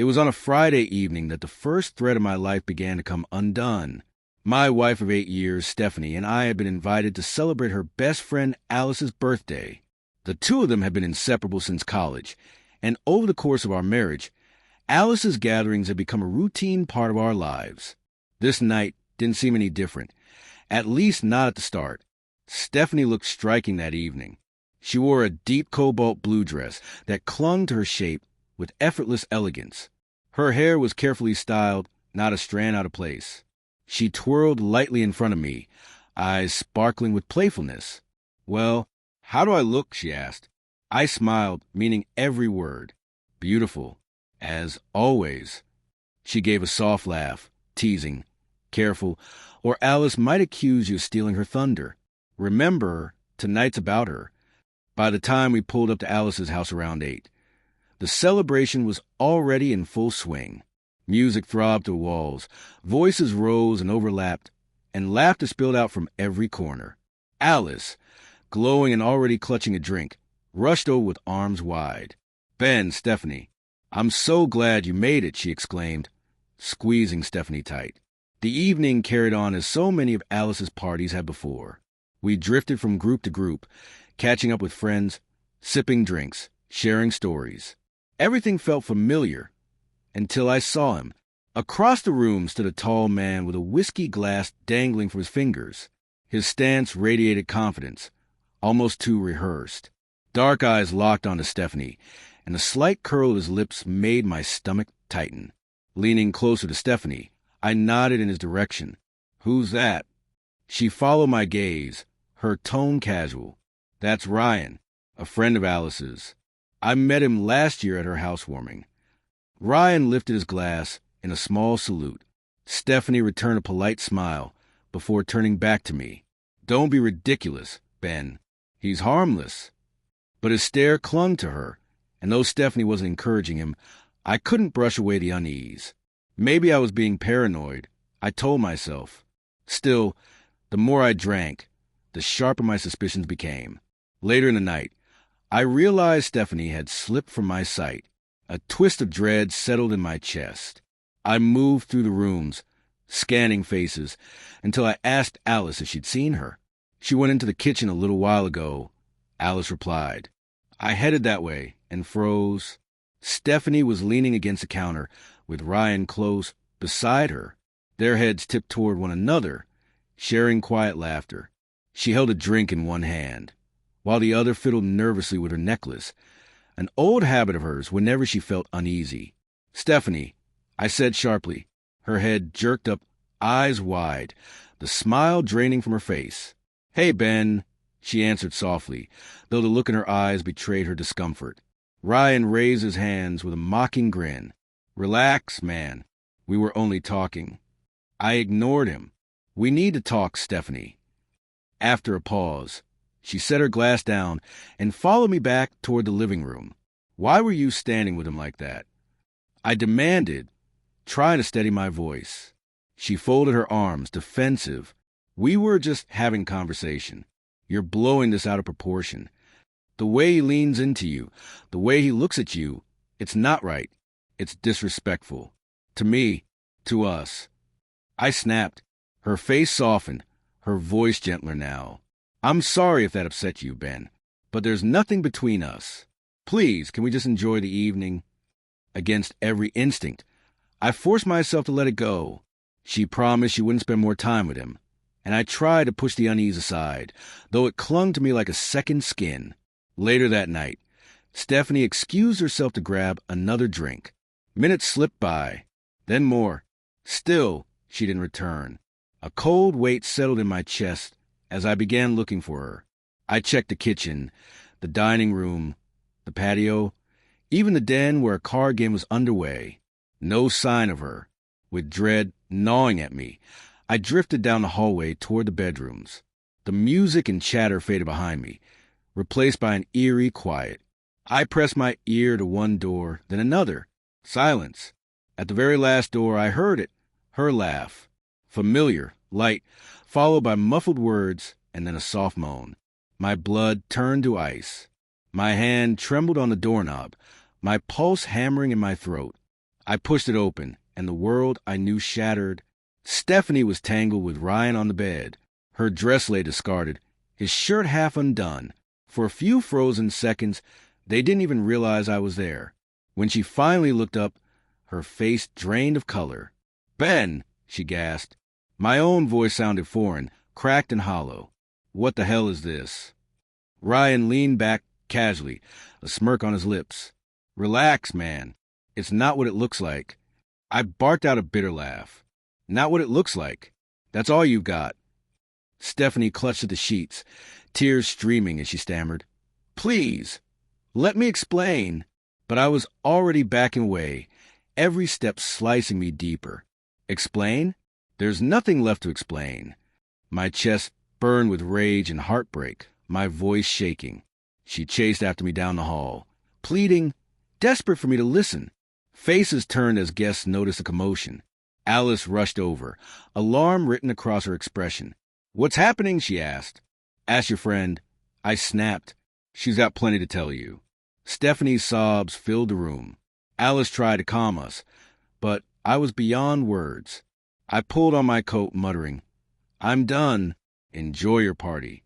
It was on a Friday evening that the first thread of my life began to come undone. My wife of 8 years, Stephanie, and I had been invited to celebrate her best friend Alice's birthday. The two of them had been inseparable since college, and over the course of our marriage, Alice's gatherings had become a routine part of our lives. This night didn't seem any different, at least not at the start. Stephanie looked striking that evening. She wore a deep cobalt blue dress that clung to her shape with effortless elegance. Her hair was carefully styled, not a strand out of place. She twirled lightly in front of me, eyes sparkling with playfulness. "Well, how do I look?" she asked. I smiled, meaning every word. "Beautiful, as always." She gave a soft laugh, teasing, "Careful, or Alice might accuse you of stealing her thunder. Remember, tonight's about her." By the time we pulled up to Alice's house around 8, the celebration was already in full swing. Music throbbed to the walls, voices rose and overlapped, and laughter spilled out from every corner. Alice, glowing and already clutching a drink, rushed over with arms wide. "Ben, Stephanie, I'm so glad you made it," she exclaimed, squeezing Stephanie tight. The evening carried on as so many of Alice's parties had before. We drifted from group to group, catching up with friends, sipping drinks, sharing stories. Everything felt familiar until I saw him. Across the room stood a tall man with a whiskey glass dangling from his fingers. His stance radiated confidence, almost too rehearsed. Dark eyes locked onto Stephanie, and the slight curl of his lips made my stomach tighten. Leaning closer to Stephanie, I nodded in his direction. "Who's that?" She followed my gaze, her tone casual. "That's Ryan, a friend of Alice's. I met him last year at her housewarming." Ryan lifted his glass in a small salute. Stephanie returned a polite smile before turning back to me. "Don't be ridiculous, Ben. He's harmless." But his stare clung to her, and though Stephanie wasn't encouraging him, I couldn't brush away the unease. Maybe I was being paranoid, I told myself. Still, the more I drank, the sharper my suspicions became. Later in the night, I realized Stephanie had slipped from my sight. A twist of dread settled in my chest. I moved through the rooms, scanning faces, until I asked Alice if she'd seen her. "She went into the kitchen a little while ago," Alice replied. I headed that way and froze. Stephanie was leaning against the counter, with Ryan close beside her. Their heads tipped toward one another, sharing quiet laughter. She held a drink in one hand, while the other fiddled nervously with her necklace, an old habit of hers whenever she felt uneasy. "Stephanie," I said sharply, her head jerked up, eyes wide, the smile draining from her face. "Hey, Ben," she answered softly, though the look in her eyes betrayed her discomfort. Ryan raised his hands with a mocking grin. "Relax, man. We were only talking." I ignored him. "We need to talk, Stephanie." After a pause, she set her glass down and followed me back toward the living room. "Why were you standing with him like that?" I demanded, trying to steady my voice. She folded her arms, defensive. "We were just having conversation. You're blowing this out of proportion. The way he leans into you, the way he looks at you, it's not right. It's disrespectful. To me, to us." I snapped. Her face softened, her voice gentler now. "I'm sorry if that upset you, Ben, but there's nothing between us. Please, can we just enjoy the evening?" Against every instinct, I forced myself to let it go. She promised she wouldn't spend more time with him, and I tried to push the unease aside, though it clung to me like a second skin. Later that night, Stephanie excused herself to grab another drink. Minutes slipped by, then more. Still, she didn't return. A cold weight settled in my chest as I began looking for her. I checked the kitchen, the dining room, the patio, even the den where a card game was underway. No sign of her. With dread gnawing at me, I drifted down the hallway toward the bedrooms. The music and chatter faded behind me, replaced by an eerie quiet. I pressed my ear to one door, then another. Silence. At the very last door, I heard it, her laugh. Familiar, light, followed by muffled words and then a soft moan. My blood turned to ice. My hand trembled on the doorknob, my pulse hammering in my throat. I pushed it open, and the world I knew shattered. Stephanie was tangled with Ryan on the bed. Her dress lay discarded, his shirt half undone. For a few frozen seconds, they didn't even realize I was there. When she finally looked up, her face drained of color. "Ben!" she gasped. My own voice sounded foreign, cracked and hollow. "What the hell is this?" Ryan leaned back casually, a smirk on his lips. "Relax, man. It's not what it looks like." I barked out a bitter laugh. "Not what it looks like. That's all you've got." Stephanie clutched at the sheets, tears streaming as she stammered, "Please, let me explain." But I was already backing away, every step slicing me deeper. Explain? There's nothing left to explain. My chest burned with rage and heartbreak, my voice shaking. She chased after me down the hall, pleading, desperate for me to listen. Faces turned as guests noticed a commotion. Alice rushed over, alarm written across her expression. "What's happening?" she asked. "Ask your friend." I snapped. "She's got plenty to tell you." Stephanie's sobs filled the room. Alice tried to calm us, but I was beyond words. I pulled on my coat, muttering, "I'm done. Enjoy your party."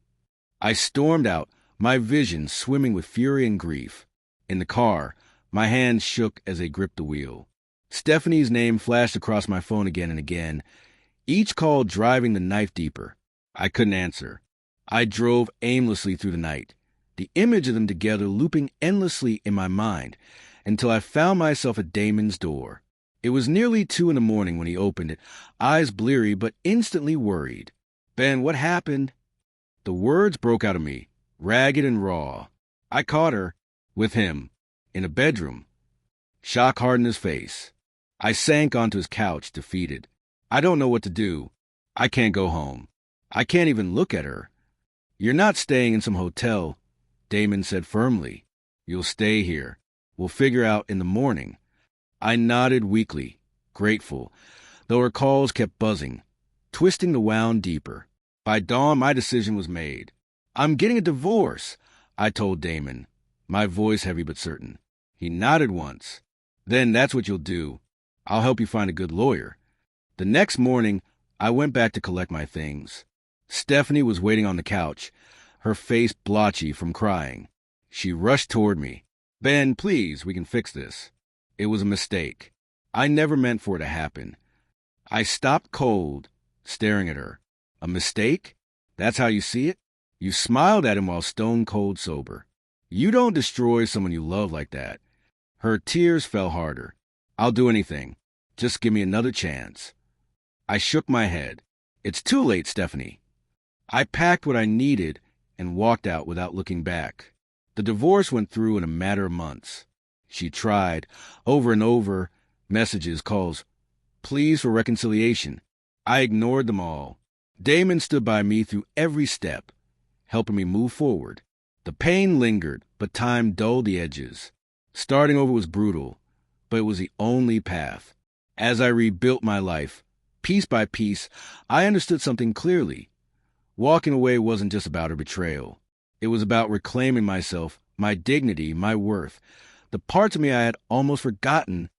I stormed out, my vision swimming with fury and grief. In the car, my hands shook as they gripped the wheel. Stephanie's name flashed across my phone again and again, each call driving the knife deeper. I couldn't answer. I drove aimlessly through the night, the image of them together looping endlessly in my mind, until I found myself at Damon's door. It was nearly 2 a.m. when he opened it, eyes bleary but instantly worried. "Ben, what happened?" The words broke out of me, ragged and raw. "I caught her, with him, in a bedroom." Shock hardened his face. I sank onto his couch, defeated. "I don't know what to do. I can't go home. I can't even look at her." "You're not staying in some hotel," Damon said firmly. "You'll stay here. We'll figure out in the morning." I nodded weakly, grateful, though her calls kept buzzing, twisting the wound deeper. By dawn, my decision was made. "I'm getting a divorce," I told Damon, my voice heavy but certain. He nodded once. "Then that's what you'll do. I'll help you find a good lawyer." The next morning, I went back to collect my things. Stephanie was waiting on the couch, her face blotchy from crying. She rushed toward me. "Ben, please, we can fix this." It was a mistake. I never meant for it to happen. I stopped cold, staring at her. A mistake? That's how you see it? You smiled at him while stone cold sober. You don't destroy someone you love like that. Her tears fell harder. "I'll do anything. Just give me another chance." I shook my head. "It's too late, Stephanie." I packed what I needed and walked out without looking back. The divorce went through in a matter of months. She tried, over and over, messages, calls, pleas for reconciliation. I ignored them all. Damon stood by me through every step, helping me move forward. The pain lingered, but time dulled the edges. Starting over was brutal, but it was the only path. As I rebuilt my life, piece by piece, I understood something clearly. Walking away wasn't just about her betrayal. It was about reclaiming myself, my dignity, my worth. The parts of me I had almost forgotten